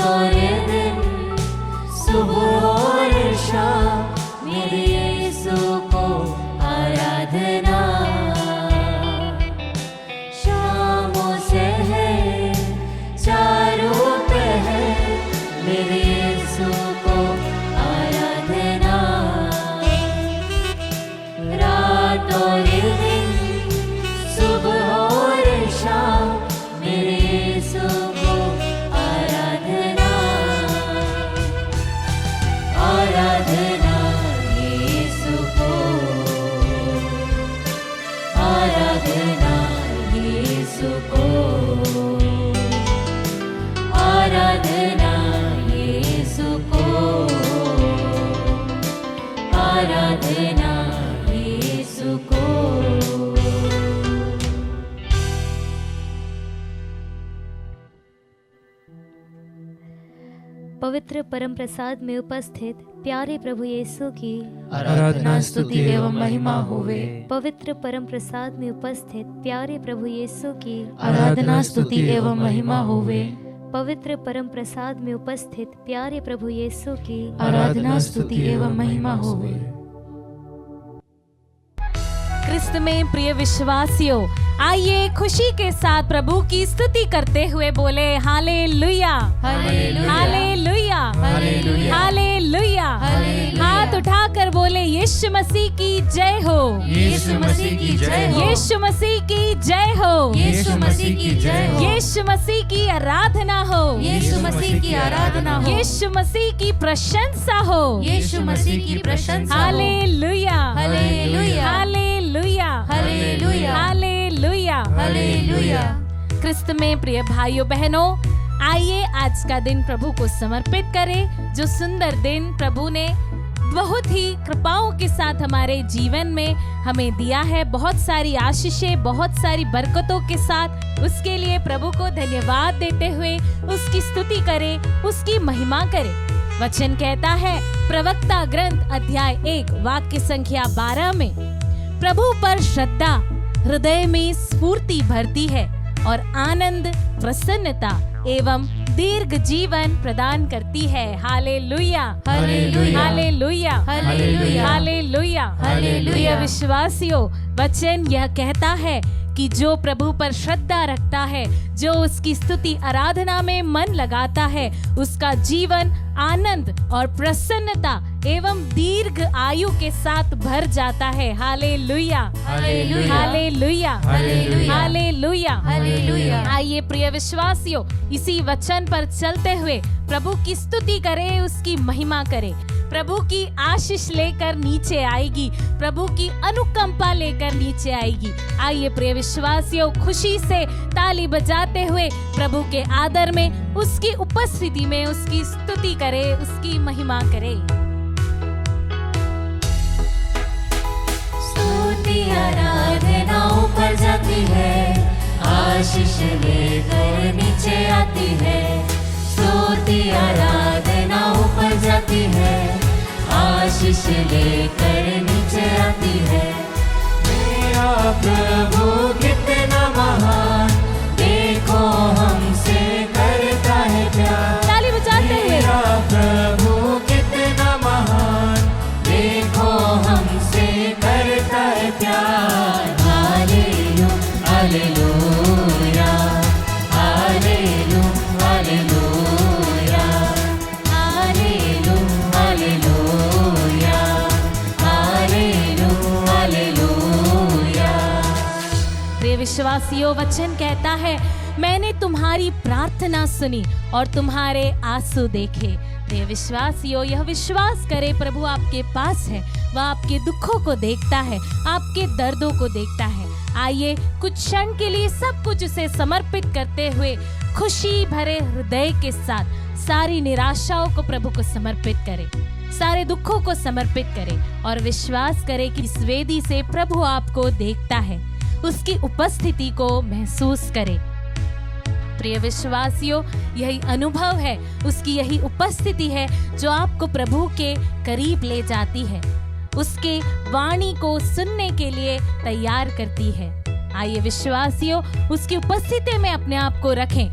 और दिन, सुबह और शाम मेरे यीशु को आराधना। शामों से है चारों पहर मेरे यीशु को आराधना। रात और दिन, सुबह और शाम मेरे यीशु को आराधना। आराधना यीशु को, आराधना यीशु को, आराधना यीशु को, आराधना यीशु को। पवित्र परम प्रसाद में उपस्थित प्यारे प्रभु यीशु की आराधना स्तुति एवं महिमा होवे। पवित्र परम प्रसाद में उपस्थित प्यारे प्रभु यीशु की आराधना स्तुति एवं महिमा होवे। पवित्र परम प्रसाद में उपस्थित प्यारे प्रभु यीशु की आराधना स्तुति एवं महिमा होवे। क्रिस्त में प्रिय विश्वासियों, आइए खुशी के साथ प्रभु की स्तुति करते हुए बोले hallelujah, hallelujah, hallelujah, hallelujah, hallelujah. हाथ उठाकर बोले यीशु मसीह की जय हो, यीशु मसीह की जय हो, यीशु मसीह की जय हो, यीशु मसीह की जय हो, यीशु मसीह की आराधना हो, यीशु मसीह की आराधना हो, यीशु मसीह की प्रशंसा हो, यीशु मसीह की प्रशंसा हो। Hallelujah, hallelujah, hallelujah, hallelujah, hallelujah, hallelujah. क्रिस्त में प्रिय भाइयों बहनों, आइए आज का दिन प्रभु को समर्पित करें। जो सुंदर दिन प्रभु ने बहुत ही कृपाओं के साथ हमारे जीवन में हमें दिया है, बहुत सारी आशीषें, बहुत सारी बरकतों के साथ, उसके लिए प्रभु को धन्यवाद देते हुए उसकी स्तुति करें, उसकी महिमा करें। वचन कहता है प्रवक्ता ग्रंथ अध्याय 1 वाक्य संख्या 12 में, प्रभु पर श्रद्धा हृदय में स्फूर्ति भरती है और आनंद, प्रसन्नता एवं दीर्घ जीवन प्रदान करती है। Hallelujah, hallelujah, hallelujah, hallelujah, hallelujah. Hallelujah. प्रिय विश्वासियों, वचन यह कहता है कि जो प्रभु पर श्रद्धा रखता है, जो उसकी स्तुति आराधना में मन लगाता है, उसका जीवन आनंद और प्रसन्नता एवं दीर्घ आयु के साथ भर जाता है। Hallelujah, hallelujah, hallelujah, hallelujah, hallelujah, hallelujah. आइए प्रिय विश्वासियों, इसी वचन पर चलते हुए प्रभु की स्तुति करें, उसकी महिमा करें। प्रभु की आशीष लेकर नीचे आएगी, प्रभु की अनुकंपा लेकर नीचे आएगी। आइए प्रिय विश्वासियों, खुशी से ताली बजाते हुए प्रभु के आदर में, उसकी उपस्थिति में उसकी स्तुति करें, उसकी महिमा करें। स्तुति आराधना ऊपर जाती है, आशीष लेकर नीचे आती है। स्तुति आराधना ऊपर जाती है, आशीष लेकर नीचे आती है। मेरा प्रभु कितना महान, देखो हमसे करता है प्यार। ताली बजाते हुए मेरा प्रभु कितना महान, देखो हमसे करता है प्यार। Hallelujah, hallelujah, hallelujah, hallelujah, hallelujah, hallelujah, hallelujah. प्रिय विश्वासियों, वचन कहता है मैंने तुम्हारी प्रार्थना सुनी और तुम्हारे आंसू देखे। प्रिय विश्वासियों, यह विश्वास करे प्रभु आपके पास है, वह आपके दुखों को देखता है, आपके दर्दों को देखता है। आइए कुछ क्षण के लिए सब कुछ उसे समर्पित करते हुए खुशी भरे हृदय के साथ सारी निराशाओं को प्रभु को समर्पित करें, सारे दुखों को समर्पित करें और विश्वास करें कि इस वेदी से प्रभु आपको देखता है, उसकी उपस्थिति को महसूस करें। प्रिय विश्वासियों, यही अनुभव है, उसकी यही उपस्थिति है जो आपको प्रभु के करीब ले जाती है, उसके वाणी को सुनने के लिए तैयार करती है। आइए विश्वासियों, उसकी उपस्थिति में अपने आप को रखें,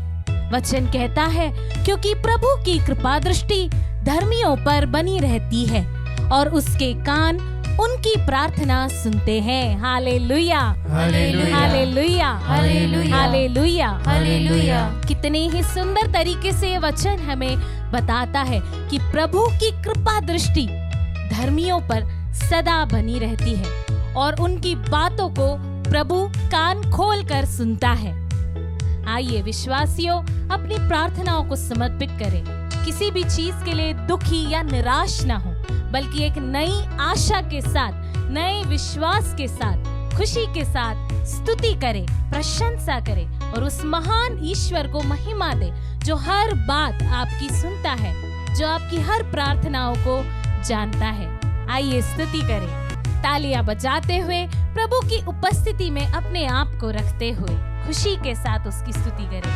वचन कहता है, क्योंकि प्रभु की कृपा दृष्टि धर्मियों पर बनी रहती है और उसके कान उनकी प्रार्थना सुनते हैं। Hallelujah, hallelujah, hallelujah, hallelujah, hallelujah, hallelujah. कितने ही सुंदर तरीके से ये वचन हमें बताता है कि प्रभु की कृपा दृष्टि धर्मियों पर सदा बनी रहती है और उनकी बातों को प्रभु कान खोल कर सुनता है। आइए विश्वासियों, अपनी प्रार्थनाओं को समर्पित करें। किसी भी चीज के लिए दुखी या निराश ना हो, बल्कि एक नई आशा के साथ, नए विश्वास के साथ, खुशी के साथ स्तुति करें, प्रशंसा करें और उस महान ईश्वर को महिमा दे जो हर बात आपकी सुनता है, जो आपकी हर प्रार्थनाओं को जानता है। आइए स्तुति करें, तालियां बजाते हुए, प्रभु की उपस्थिति में अपने आप को रखते हुए खुशी के साथ उसकी स्तुति करें।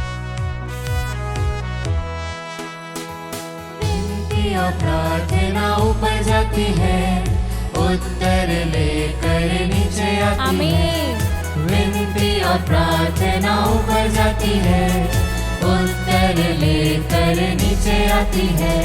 विनती और प्रार्थना ऊपर जाती है, उत्तर लेकर नीचे आती है। आमीन। विनती और प्रार्थना ऊपर जाती है, उत्तर लेकर नीचे आती है।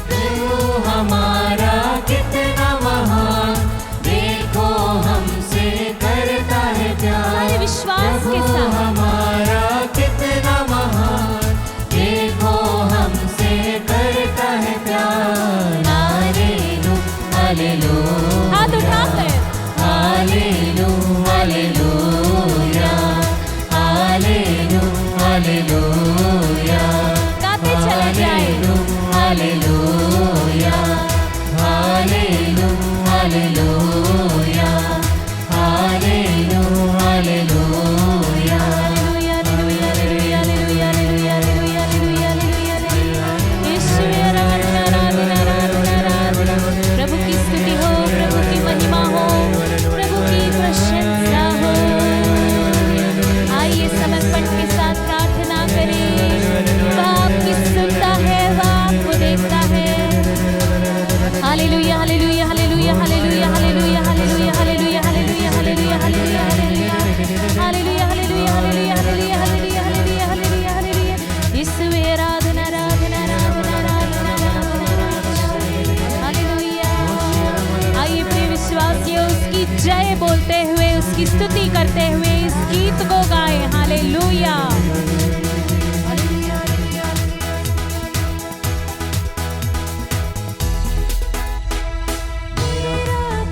प्रभु हमारा कितना महान, देखो हमसे करता है प्यार। विश्वास के प्रभु साथ हमारा कितना महान, देखो हमसे करता है प्यार। हालेलुया, हालेलुया, हाथ उठाकर हालेलुया, हालेलुया, हालेलुया, हालेलुया, गाते चले जाए। Hallelujah, hallelujah, hallelujah, hallelujah, hallelujah. प्रभु की स्तुति हो, प्रभु की महिमा हो, प्रभु की प्रशंसा हो। आइए समर्पण के साथ प्रार्थना करें। वह आपकी सुनता है, वह आपको देखता है। Hallelujah, hallelujah, hallelujah, hallelujah, hallelujah, hallelujah, hallelujah, hallelujah, hallelujah, hallelujah, hallelujah, hallelujah, hallelujah, hallelujah, hallelujah, hallelujah, hallelujah, hallelujah, hallelujah. यीशुवे आराधना, आराधना, आराधना, आराधना, आराधना। हालेलुया। आइए प्रिय विश्वासियों, उसकी जय बोलते हुए, उसकी स्तुति करते हुए इस गीत को गाएं। हालेलुया।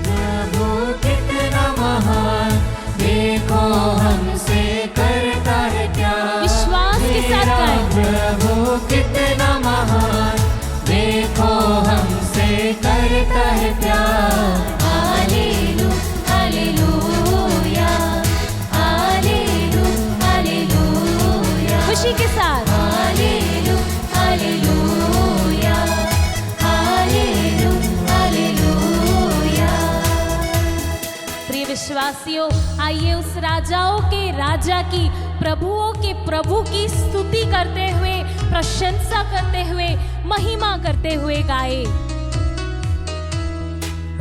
प्रभु कितना महान, देखो हमसे करता है प्यार। विश्वास के साथ गाएं। प्रभु कितना महान, देखो हमसे करता है प्यार। हालेलुया, हालेलुया, हालेलुया, हालेलुया, खुशी के साथ हालेलुया, हालेलुया, हालेलुया, हालेलुया। प्रिय विश्वासियों, आइए उस राजाओं के राजा की, प्रभुओं के प्रभु की स्तुति करते हुए, प्रशंसा करते हुए, महिमा करते हुए गाए।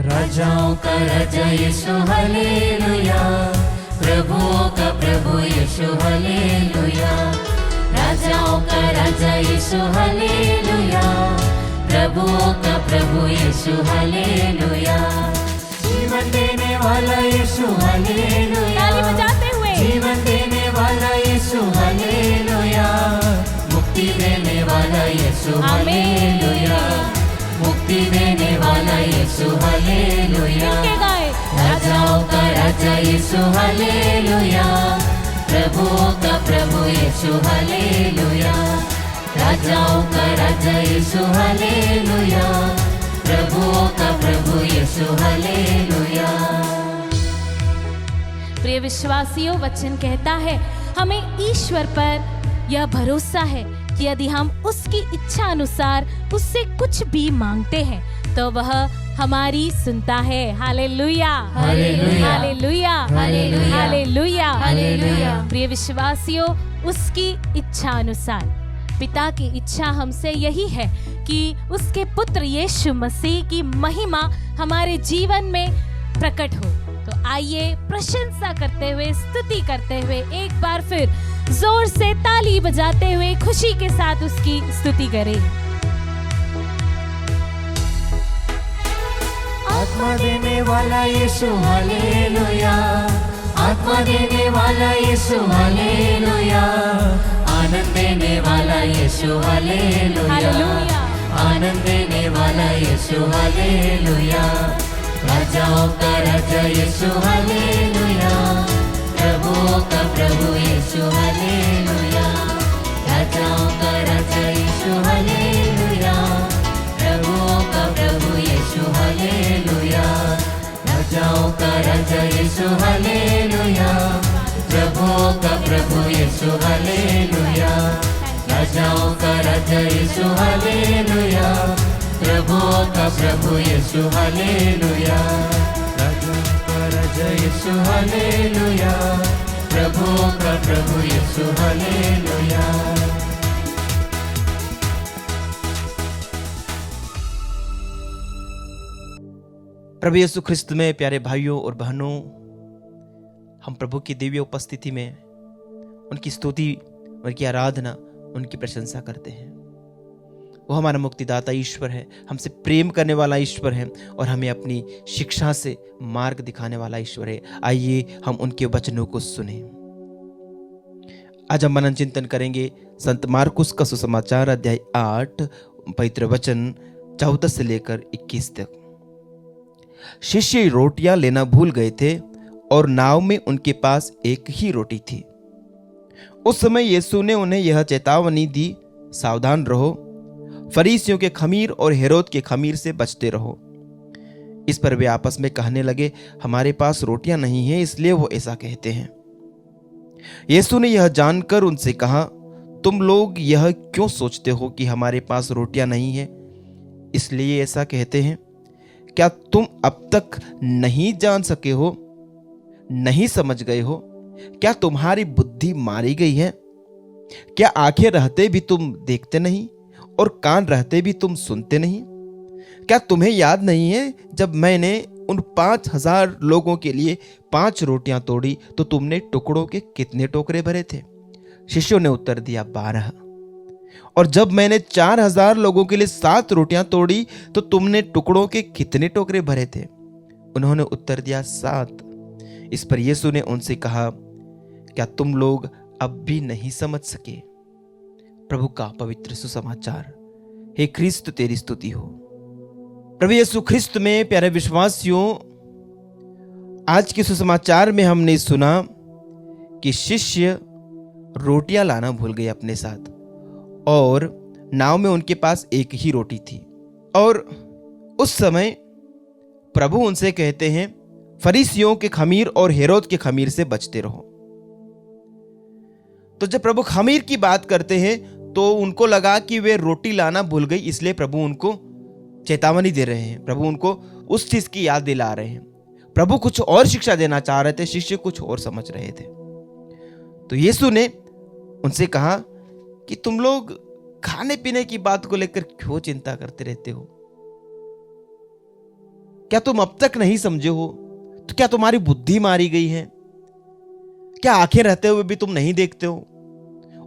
राजाओं का राजा यीशु हालेलुया, प्रभुओं का प्रभु यीशु हालेलुया। राजाओं का राजा यीशु हालेलुया, प्रभुओं का प्रभु यीशु हालेलुया। जीवन देने वाला यीशु हालेलुया, ताली बजाते हुए जीवन देने वाला यीशु हालेलुया, मुक्ति देने वाला यीशु हालेलुया, मुक्ति देने वाला यीशु हालेलुया। के गाए। राजाओं का राजा यीशु हालेलुया, प्रभुओं का प्रभु यीशु हालेलुया। राजाओं का राजा यीशु हालेलुया, प्रभुओं का प्रभु यीशु हालेलुया। प्रिय विश्वासियों, वचन कहता है, हमें ईश्वर पर यह भरोसा है कि यदि हम उसकी इच्छा अनुसार उससे कुछ भी मांगते हैं तो वह हमारी सुनता है। Hallelujah, hallelujah, hallelujah, hallelujah, hallelujah, hallelujah. प्रिय विश्वासियों, उसकी इच्छा अनुसार, पिता की इच्छा हमसे यही है कि उसके पुत्र यीशु मसीह की महिमा हमारे जीवन में प्रकट हो। तो आइए प्रशंसा करते हुए, स्तुति करते हुए एक बार फिर जोर से ताली बजाते हुए खुशी के साथ उसकी स्तुति करें। आत्मा देने वाला यीशु हालेलुया, आत्मा देने वाला यीशु हालेलुया, आनंद देने वाला यीशु हालेलुया, हालेलुया। आनंद देने वाला यीशु हालेलुया, राजाओं का राजा यीशु हालेलुया, प्रभुओं का प्रभु यीशु हालेलुया, राजाओं का राजा यीशु हालेलुया, प्रभुओं का प्रभु यीशु हालेलुया, राजाओं का राजा यीशु हालेलुया, प्रभुओं का प्रभु यीशु हालेलुया, राजाओं का राजा यीशु हालेलुया, प्रभुओं का प्रभु यीशु हालेलुया, राजाओं का राजा यीशु हालेलुया, प्रभुओं का प्रभु यीशु हालेलुया। प्रभु यीशु ख्रिस्त में प्यारे भाइयों और बहनों, हम प्रभु की दिव्य उपस्थिति में उनकी स्तुति, उनकी आराधना, उनकी प्रशंसा करते हैं। वो हमारा मुक्तिदाता ईश्वर है, हमसे प्रेम करने वाला ईश्वर है और हमें अपनी शिक्षा से मार्ग दिखाने वाला ईश्वर है। आइए हम उनके वचनों को सुने। आज हम मनन चिंतन करेंगे संत मार्कुस का सुसमाचार अध्याय 8 पवित्र वचन 14 से लेकर 21 तक। शिष्य रोटियां लेना भूल गए थे और नाव में उनके पास एक ही रोटी थी। उस समय यीशु ने उन्हें यह चेतावनी दी, सावधान रहो, फरीसियों के खमीर और हेरोद के खमीर से बचते रहो। इस पर वे आपस में कहने लगे, हमारे पास रोटियां नहीं हैं, इसलिए वो ऐसा कहते हैं। यीशु ने यह जानकर उनसे कहा, तुम लोग यह क्यों सोचते हो कि हमारे पास रोटियां नहीं है, इसलिए ऐसा कहते हैं? क्या तुम अब तक नहीं जान सके हो, नहीं समझ गए हो? क्या तुम्हारी बुद्धि मारी गई है? क्या आंखें रहते भी तुम देखते नहीं और कान रहते भी तुम सुनते नहीं? क्या तुम्हें याद नहीं है जब मैंने उन 5000 लोगों के लिए 5 रोटियां तोड़ी तो तुमने टुकड़ों के कितने टोकरे भरे थे? शिष्यों ने उत्तर दिया, 12। और जब मैंने 4000 लोगों के लिए 7 रोटियां तोड़ी तो तुमने टुकड़ों के कितने टोकरे भरे थे? उन्होंने उत्तर दिया, 7। इस पर यीशु ने उनसे कहा, क्या तुम लोग अब भी नहीं समझ सके? प्रभु का पवित्र सुसमाचार। हे ख्रिस्त, तेरी स्तुति हो। प्रभु यीशु ख्रिस्त में प्यारे विश्वासियों, आज के सुसमाचार में हमने सुना कि शिष्य रोटियां लाना भूल गए अपने साथ और नाव में उनके पास एक ही रोटी थी। और उस समय प्रभु उनसे कहते हैं, फरीसियों के खमीर और हेरोद के खमीर से बचते रहो। तो जब प्रभु खमीर की बात करते हैं तो उनको लगा कि वे रोटी लाना भूल गई, इसलिए प्रभु उनको चेतावनी दे रहे हैं, प्रभु उनको उस चीज की याद दिला रहे हैं। प्रभु कुछ और शिक्षा देना चाह रहे थे, शिष्य कुछ और समझ रहे थे। तो यीशु ने उनसे कहा कि तुम लोग खाने पीने की बात को लेकर क्यों चिंता करते रहते हो? क्या तुम अब तक नहीं समझे हो? तो क्या तुम्हारी बुद्धि मारी गई है? क्या आंखें रहते हुए भी तुम नहीं देखते हो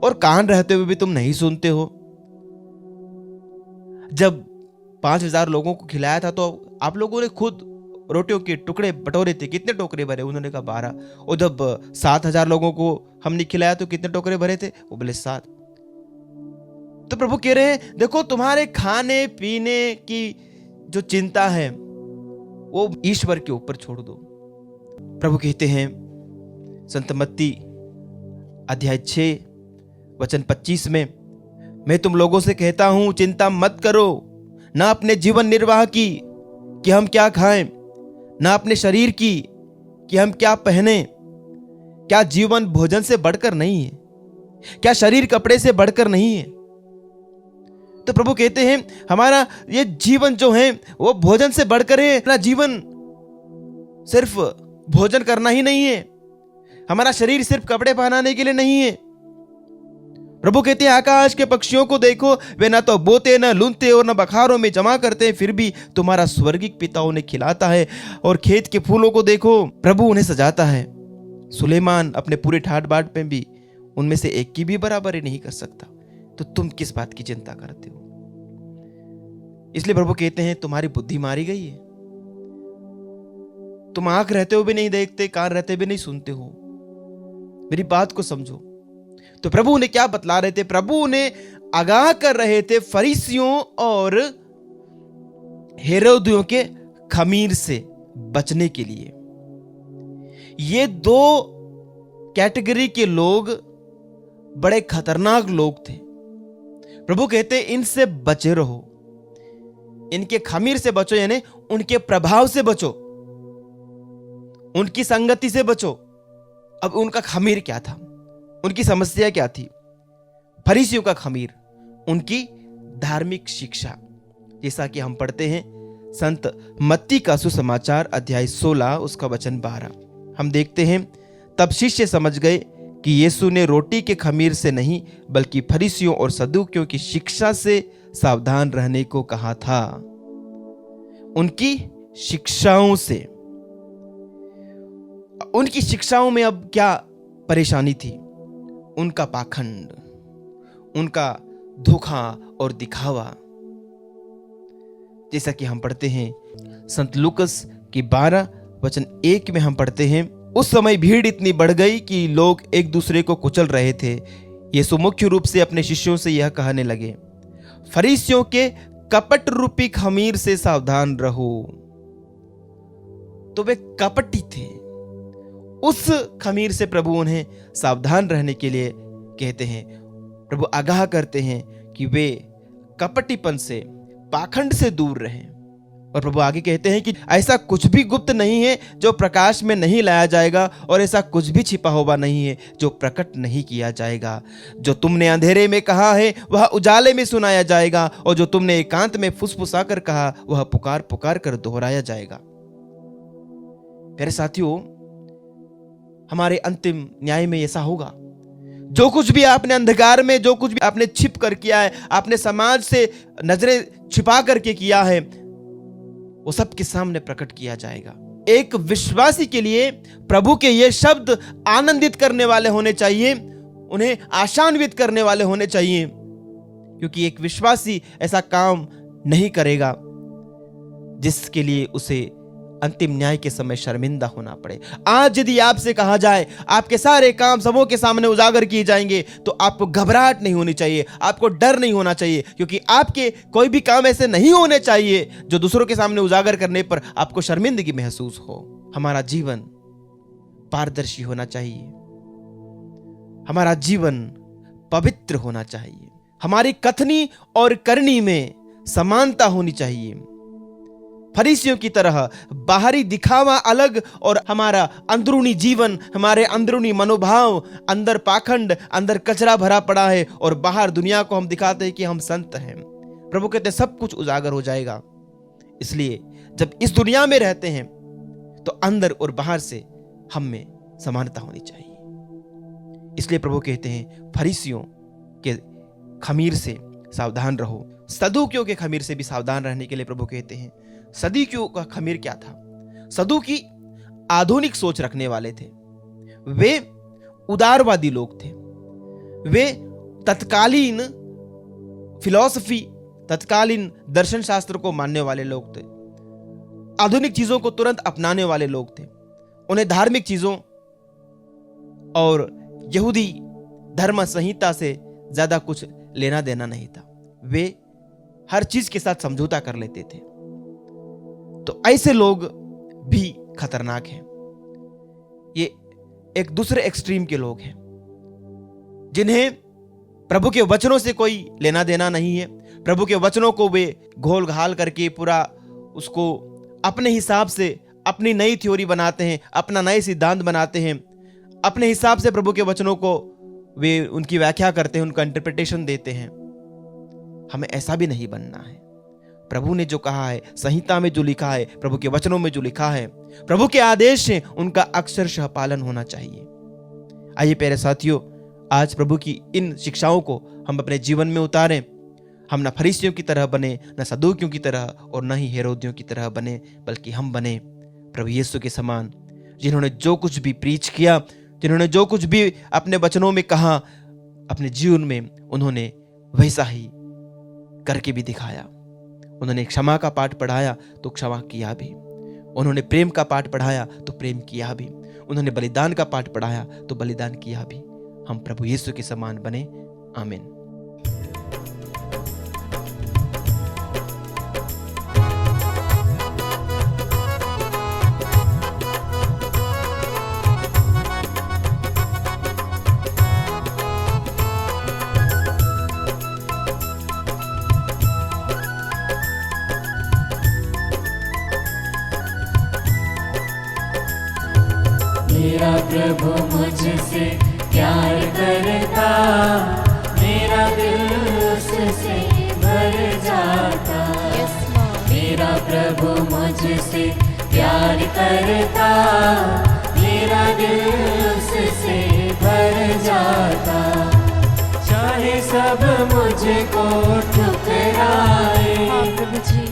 और कान रहते हुए भी तुम नहीं सुनते हो? जब 5000 लोगों को खिलाया था तो आप लोगों ने खुद रोटियों के टुकड़े बटोरे थे, कितने टोकरे भरे? उन्होंने कहा 12। और जब 7000 लोगों को हमने खिलाया तो कितने टोकरे भरे थे? वो बोले 7। तो प्रभु कह रहे हैं, देखो तुम्हारे खाने पीने की जो चिंता है वो ईश्वर के ऊपर छोड़ दो। प्रभु कहते हैं संत मत्ती अध्याय 6 वचन 25 में, मैं तुम लोगों से कहता हूं, चिंता मत करो, ना अपने जीवन निर्वाह की कि हम क्या खाएं, ना अपने शरीर की कि हम क्या पहने। क्या जीवन भोजन से बढ़कर नहीं है? क्या शरीर कपड़े से बढ़कर नहीं है? तो प्रभु कहते हैं हमारा ये जीवन जो है वो भोजन से बढ़कर है। अपना जीवन सिर्फ भोजन करना ही नहीं है, हमारा शरीर सिर्फ कपड़े पहनाने के लिए नहीं है। प्रभु कहते हैं आकाश के पक्षियों को देखो, वे ना तो बोते, ना लूनते और ना बखारों में जमा करते हैं, फिर भी तुम्हारा स्वर्गिक पिता उन्हें खिलाता है। और खेत के फूलों को देखो, प्रभु उन्हें सजाता है। सुलेमान अपने पूरे ठाट बाट में भी उनमें से एक की भी बराबरी नहीं कर सकता, तो तुम किस बात की चिंता करते हो? इसलिए प्रभु कहते हैं तुम्हारी बुद्धि मारी गई है, तुम आंख रहते हुए भी नहीं देखते, कान रहते हुए भी नहीं सुनते हो, मेरी बात को समझो। तो प्रभु उन्हें क्या बतला रहे थे? प्रभु उन्हें आगाह कर रहे थे फरीसियों और हेरोदियों के खमीर से बचने के लिए। ये दो कैटेगरी के लोग बड़े खतरनाक लोग थे। प्रभु कहते इनसे बचे रहो, इनके खमीर से बचो, यानी उनके प्रभाव से बचो, उनकी संगति से बचो। अब उनका खमीर क्या था? उनकी समस्या क्या थी? फरीसियों का खमीर उनकी धार्मिक शिक्षा। जैसा कि हम पढ़ते हैं संत मत्ती का सुसमाचार अध्याय 16 उसका वचन 12, हम देखते हैं, तब शिष्य समझ गए कि यीशु ने रोटी के खमीर से नहीं बल्कि फरीसियों और सदूकियों की शिक्षा से सावधान रहने को कहा था। उनकी शिक्षाओं से, उनकी शिक्षाओं में अब क्या परेशानी थी? उनका पाखंड, उनका धोखा और दिखावा। जैसा कि हम पढ़ते हैं संत लूकस की 12 वचन 1 में हम पढ़ते हैं, उस समय भीड़ इतनी बढ़ गई कि लोग एक दूसरे को कुचल रहे थे। यीशु मुख्य रूप से अपने शिष्यों से यह कहने लगे, फरीसियों के कपट रूपी खमीर से सावधान रहो। तो वे कपटी थे, उस खमीर से प्रभु उन्हें सावधान रहने के लिए कहते हैं। प्रभु आगाह करते हैं कि वे कपटीपन से, पाखंड से दूर रहें। और प्रभु आगे कहते हैं कि ऐसा कुछ भी गुप्त नहीं है जो प्रकाश में नहीं लाया जाएगा, और ऐसा कुछ भी छिपा हुआ नहीं है जो प्रकट नहीं किया जाएगा। जो तुमने अंधेरे में कहा है वह उजाले में सुनाया जाएगा, और जो तुमने एकांत में फुसफुसा कर कहा वह पुकार पुकार कर दोहराया जाएगा। प्यारे साथियों, हमारे अंतिम न्याय में ऐसा होगा, जो कुछ भी आपने अंधकार में, जो कुछ भी आपने छिप कर किया है, आपने समाज से नजरें छिपा करके किया है, वो सब के सामने प्रकट किया जाएगा। एक विश्वासी के लिए प्रभु के ये शब्द आनंदित करने वाले होने चाहिए, उन्हें आशान्वित करने वाले होने चाहिए, क्योंकि एक विश्वासी ऐसा काम नहीं करेगा जिसके लिए उसे अंतिम न्याय के समय शर्मिंदा होना पड़े। आज यदि आपसे कहा जाए आपके सारे काम सबों के सामने उजागर किए जाएंगे, तो आपको घबराहट नहीं होनी चाहिए, आपको डर नहीं होना चाहिए, क्योंकि आपके कोई भी काम ऐसे नहीं होने चाहिए जो दूसरों के सामने उजागर करने पर आपको शर्मिंदगी महसूस हो। हमारा जीवन पारदर्शी होना चाहिए, हमारा जीवन पवित्र होना चाहिए, हमारी कथनी और करनी में समानता होनी चाहिए। फरीसियों की तरह बाहरी दिखावा अलग, और हमारा अंदरूनी जीवन, हमारे अंदरूनी मनोभाव, अंदर पाखंड, अंदर कचरा भरा पड़ा है, और बाहर दुनिया को हम दिखाते हैं कि हम संत हैं। प्रभु कहते हैं सब कुछ उजागर हो जाएगा। इसलिए जब इस दुनिया में रहते हैं तो अंदर और बाहर से हम में समानता होनी चाहिए। इसलिए प्रभु कहते हैं फरीसियों के खमीर से सावधान रहो, सदूकियों के खमीर से भी सावधान रहने के लिए प्रभु कहते हैं। सदूकियों का खमीर क्या था? सदूकी आधुनिक सोच रखने वाले थे, वे उदारवादी लोग थे, वे तत्कालीन फिलॉसफी, तत्कालीन दर्शन शास्त्र को मानने वाले लोग थे, आधुनिक चीजों को तुरंत अपनाने वाले लोग थे। उन्हें धार्मिक चीजों और यहूदी धर्म संहिता से ज्यादा कुछ लेना देना नहीं था, वे हर चीज के साथ समझौता कर लेते थे। तो ऐसे लोग भी खतरनाक हैं। ये एक दूसरे एक्सट्रीम के लोग हैं, जिन्हें प्रभु के वचनों से कोई लेना देना नहीं है। प्रभु के वचनों को वे घोल घाल करके पूरा उसको अपने हिसाब से अपनी नई थ्योरी बनाते हैं, अपना नए सिद्धांत बनाते हैं, अपने हिसाब से प्रभु के वचनों को वे उनकी व्याख्या करते हैं, उनका इंटरप्रिटेशन देते हैं। हमें ऐसा भी नहीं बनना है। प्रभु ने जो कहा है, संहिता में जो लिखा है, प्रभु के वचनों में जो लिखा है, प्रभु के आदेश हैं, उनका अक्षरशः पालन होना चाहिए। आइए प्यारे साथियों, आज प्रभु की इन शिक्षाओं को हम अपने जीवन में उतारें। हम न फरीसियों की तरह बने, न सदूकियों की तरह, और न ही हेरोदियों की तरह बने, बल्कि हम बने प्रभु यीशु के समान, जिन्होंने जो कुछ भी प्रीच किया, जिन्होंने जो कुछ भी अपने वचनों में कहा, अपने जीवन में उन्होंने वैसा ही करके भी दिखाया। उन्होंने क्षमा का पाठ पढ़ाया तो क्षमा किया भी, उन्होंने प्रेम का पाठ पढ़ाया तो प्रेम किया भी, उन्होंने बलिदान का पाठ पढ़ाया तो बलिदान किया भी। हम प्रभु यीशु के समान बने। आमीन। मेरा प्रभु मुझसे प्यार करता, मेरा दिल उससे भर जाता। मेरा प्रभु मुझसे प्यार करता, मेरा दिल उससे भर जाता। चाहे सब मुझको ठुकराए,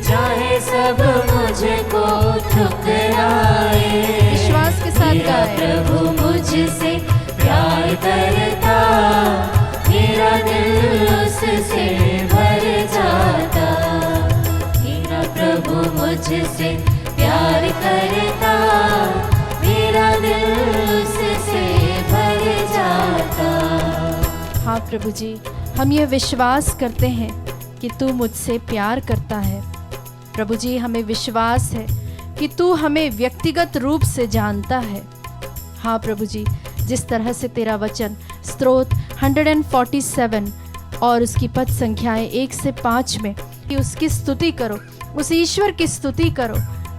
चाहे सब मुझको ठुकराए, विश्वास के साथ मेरा गाएं। प्रभु मुझसे प्यार करता, मेरा दिल उससे भर जाता। मेरा प्रभु मुझसे प्यार करता, मेरा दिल उससे भर जाता। हाँ प्रभु जी, हम यह विश्वास करते हैं कि तू मुझसे प्यार करता है। प्रभु जी, हमें विश्वास है कि तू हमें व्यक्तिगत रूप से जानता है। हाँ प्रभु जी, जिस तरह से तेरा वचन स्तोत्र 147 और उसकी पद संख्याएं 1 से 5 में कि उसकी स्तुति करो, उस ईश्वर की स्तुति करो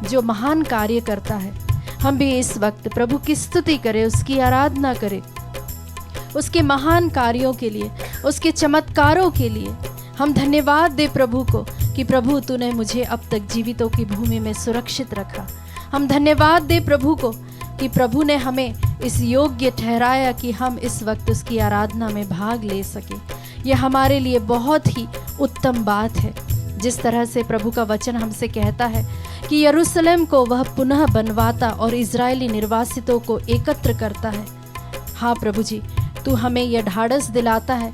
जो महान कार्य करता है। हम भी इस वक्त प्रभु की स्तुति करें, उसकी आराधना करें, उसके महान कार्यों के लिए, उसके चमत्कारों के लिए। हम धन्यवाद दे प्रभु को कि प्रभु तूने मुझे अब तक जीवितों की भूमि में सुरक्षित रखा। हम धन्यवाद दे प्रभु को कि प्रभु ने हमें इस योग्य ठहराया कि हम इस वक्त उसकी आराधना में भाग ले सके। यह हमारे लिए बहुत ही उत्तम बात है। जिस तरह से प्रभु का वचन हमसे कहता है कि यरूशलेम को वह पुनः बनवाता और इजरायली निर्वासितों को एकत्र करता है। हाँ प्रभु जी, तू हमें यह ढाढ़स दिलाता है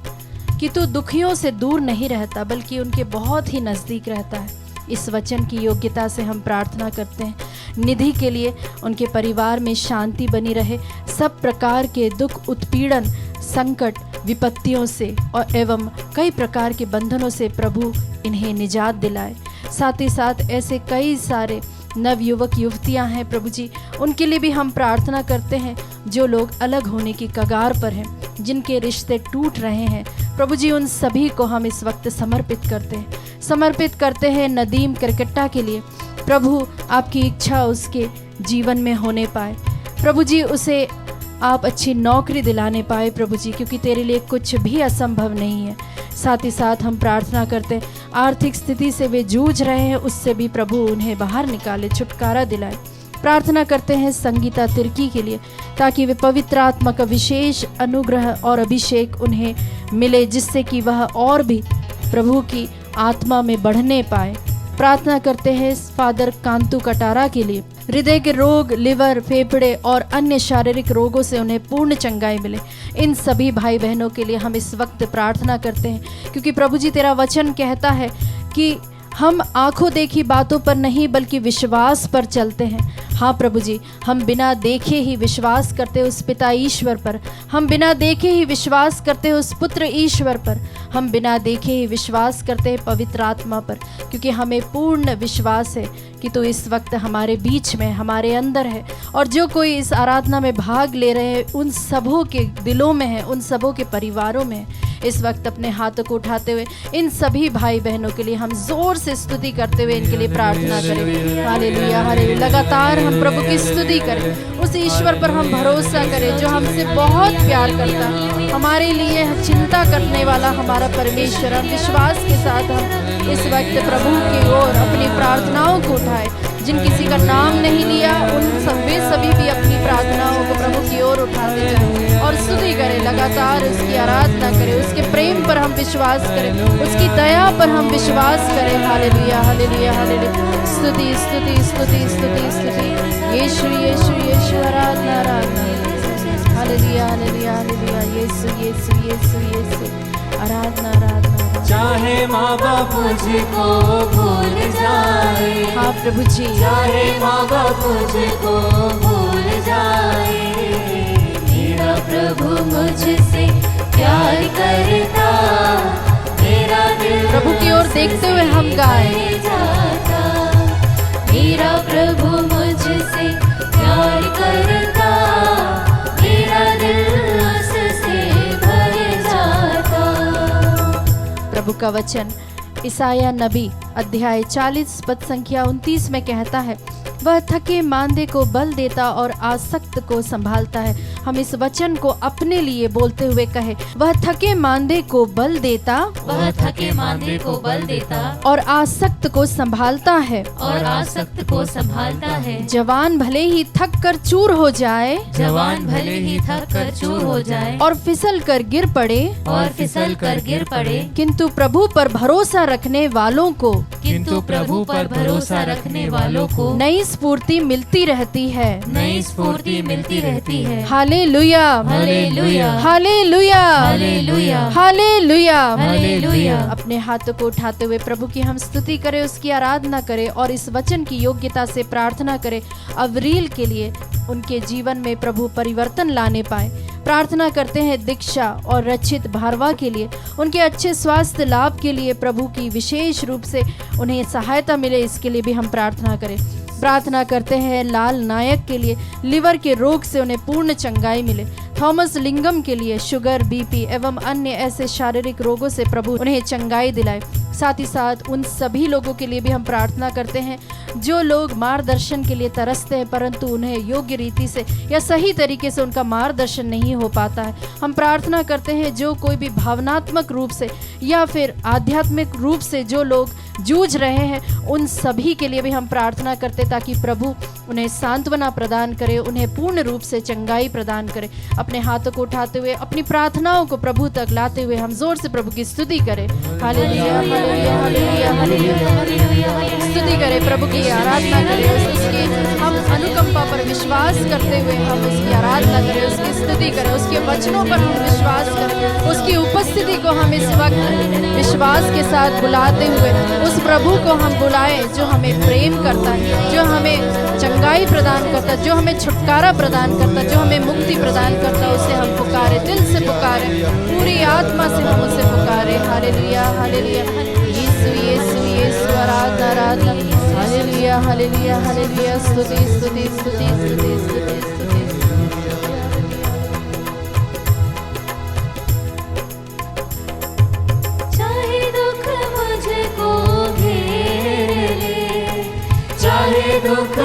कि तू दुखियों से दूर नहीं रहता बल्कि उनके बहुत ही नज़दीक रहता है। इस वचन की योग्यता से हम प्रार्थना करते हैं निधि के लिए, उनके परिवार में शांति बनी रहे, सब प्रकार के दुख, उत्पीड़न, संकट, विपत्तियों से और एवं कई प्रकार के बंधनों से प्रभु इन्हें निजात दिलाए। साथ ही साथ ऐसे कई सारे नवयुवक युवतियां हैं प्रभु जी, उनके लिए भी हम प्रार्थना करते हैं जो लोग अलग होने की कगार पर हैं, जिनके रिश्ते टूट रहे हैं। प्रभु जी, उन सभी को हम इस वक्त समर्पित करते हैं नदीम करकट्टा के लिए। प्रभु, आपकी इच्छा उसके जीवन में होने पाए। प्रभु जी, उसे आप अच्छी नौकरी दिलाने पाए प्रभु जी, क्योंकि तेरे लिए कुछ भी असंभव नहीं है। साथ ही साथ हम प्रार्थना करते हैं आर्थिक स्थिति से वे जूझ रहे हैं, उससे भी प्रभु उन्हें बाहर निकाले, छुटकारा दिलाए। प्रार्थना करते हैं संगीता तिर्की के लिए, ताकि वे पवित्र आत्मा का विशेष अनुग्रह और अभिषेक उन्हें मिले, जिससे कि वह और भी प्रभु की आत्मा में बढ़ने पाए। प्रार्थना करते हैं फादर कांतू कटारा के लिए, हृदय के रोग, लिवर, फेफड़े और अन्य शारीरिक रोगों से उन्हें पूर्ण चंगाई मिले। इन सभी भाई बहनों के लिए हम इस वक्त प्रार्थना करते हैं, क्योंकि प्रभु जी तेरा वचन कहता है कि हम आंखों देखी बातों पर नहीं बल्कि विश्वास पर चलते हैं। हाँ प्रभु जी, हम बिना देखे ही विश्वास करते उस पिता ईश्वर पर, हम बिना देखे ही विश्वास करते उस पुत्र ईश्वर पर, हम बिना देखे ही विश्वास करते हैं पवित्र आत्मा पर, क्योंकि हमें पूर्ण विश्वास है कि तू इस वक्त हमारे बीच में, हमारे अंदर है। और जो कोई इस आराधना में भाग ले रहे हैं उन सबों के दिलों में है, उन सबों के परिवारों में है। इस वक्त अपने हाथों को उठाते हुए इन सभी भाई बहनों के लिए हम जोर से स्तुति करते हुए इनके लिए प्रार्थना करें। Hallelujah, hallelujah. लगातार हम प्रभु की स्तुति करें, उस ईश्वर पर हम भरोसा करें जो हमसे बहुत प्यार करता है, हमारे लिए चिंता करने वाला हमारा परमेश्वर। हम विश्वास के साथ हम इस वक्त प्रभु की ओर अपनी प्रार्थनाओं को उठाए। जिन किसी का नाम नहीं लिया उन सभी भी अपनी प्रार्थनाओं को प्रभु की ओर उठाते जाएं और स्तुति करें, लगातार उसकी आराधना करें, उसके प्रेम पर हम विश्वास करें, उसकी दया पर हम विश्वास करें। Hallelujah, hallelujah, hallelujah. स्तुति, स्तुति, स्तुति, स्तुति, स्तुति। यीशु, यीशु, यीशु। आराधना, आराधना। हालेलुया हालेलुया हालेलुया यीशु यीशु यीशु यीशु आराधना आराधना चाहे माँ बाप मुझको भूल जाए, हाँ प्रभु जी चाहे माँ बाप मुझको भूल जाए, मेरा प्रभु मुझसे प्यार करता, मेरा दिल प्रभु की ओर देखते हुए हम गाएं। जाता, मेरा प्रभु मुझसे प्यार करता, मेरा दिल उससे भर जाता। प्रभु का वचन ईसाया नबी अध्याय 40 पद संख्या 29 में कहता है, वह थके मांदे को बल देता और आसक्त को संभालता है। हम इस वचन को अपने लिए बोलते हुए कहे, वह थके मांदे को बल देता, वह थके मांदे को बल देता और आसक्त को संभालता है। और आसक्त को संभालता है। जवान भले ही थक कर चूर हो जाए, जवान भले ही थक कर चूर हो जाए और फिसल कर गिर पड़े, और फिसल कर गिर पड़े, किंतु प्रभु पर भरोसा रखने वालों को किंतु प्रभु पर भरोसा रखने वालों को नई स्फूर्ति मिलती रहती है। नई स्फूर्ति मिलती रहती है। Hallelujah hallelujah hallelujah hallelujah hallelujah hallelujah. अपने हाथों को उठाते हुए प्रभु की हम स्तुति करें, उसकी आराधना करें और इस वचन की योग्यता से प्रार्थना करें अवरील के लिए उनके जीवन में प्रभु परिवर्तन लाने पाए। प्रार्थना करते हैं दीक्षा और रचित भारवा के लिए, उनके अच्छे स्वास्थ्य लाभ के लिए प्रभु की विशेष रूप से उन्हें सहायता मिले, इसके लिए भी हम प्रार्थना करें। प्रार्थना करते हैं लाल नायक के लिए, लिवर के रोग से उन्हें पूर्ण चंगाई मिले। थॉमस लिंगम के लिए शुगर, बीपी एवं अन्य ऐसे शारीरिक रोगों से प्रभु उन्हें चंगाई दिलाए। साथ ही साथ उन सभी लोगों के लिए भी हम प्रार्थना करते हैं जो लोग मार्गदर्शन के लिए तरसते हैं परंतु उन्हें योग्य रीति से या सही तरीके से उनका मार्गदर्शन नहीं हो पाता है। हम प्रार्थना करते हैं जो कोई भी भावनात्मक रूप से या फिर आध्यात्मिक रूप से जो लोग जूझ रहे हैं, उन सभी के लिए भी हम प्रार्थना करते ताकि प्रभु उन्हें सांत्वना प्रदान करे, उन्हें पूर्ण रूप से चंगाई प्रदान करे। अपने हाथों को उठाते हुए अपनी प्रार्थनाओं को प्रभु तक लाते हुए हम जोर से प्रभु की स्तुति करें। Hallelujah hallelujah hallelujah hallelujah. स्तुति करें, प्रभु की आराधना करें, उसकी हम अनुकंपा पर विश्वास करते हुए हम उसकी आराधना करें, उसकी स्तुति करें, उसके वचनों पर हम विश्वास करें, उसकी उपस्थिति को हम इस वक्त विश्वास के साथ बुलाते हुए उस प्रभु को हम बुलाएं जो हमें प्रेम करता है, जो हमें चंगाई प्रदान करता है, जो हमें छुटकारा प्रदान करता है, जो हमें मुक्ति प्रदान करता है। उसे हम पुकारे, दिल से पुकारे, पूरी आत्मा से हम उसे पुकारे। हालेलुया हालेलुया यीशु यीशु यीशु आराधना आराधना। हालेलुया हालेलुया हालेलुया स्तुति स्तुति स्तुति स्तुति स्तुति स्तुति। चाहे दुख मुझको घेर ले, चाहे दुख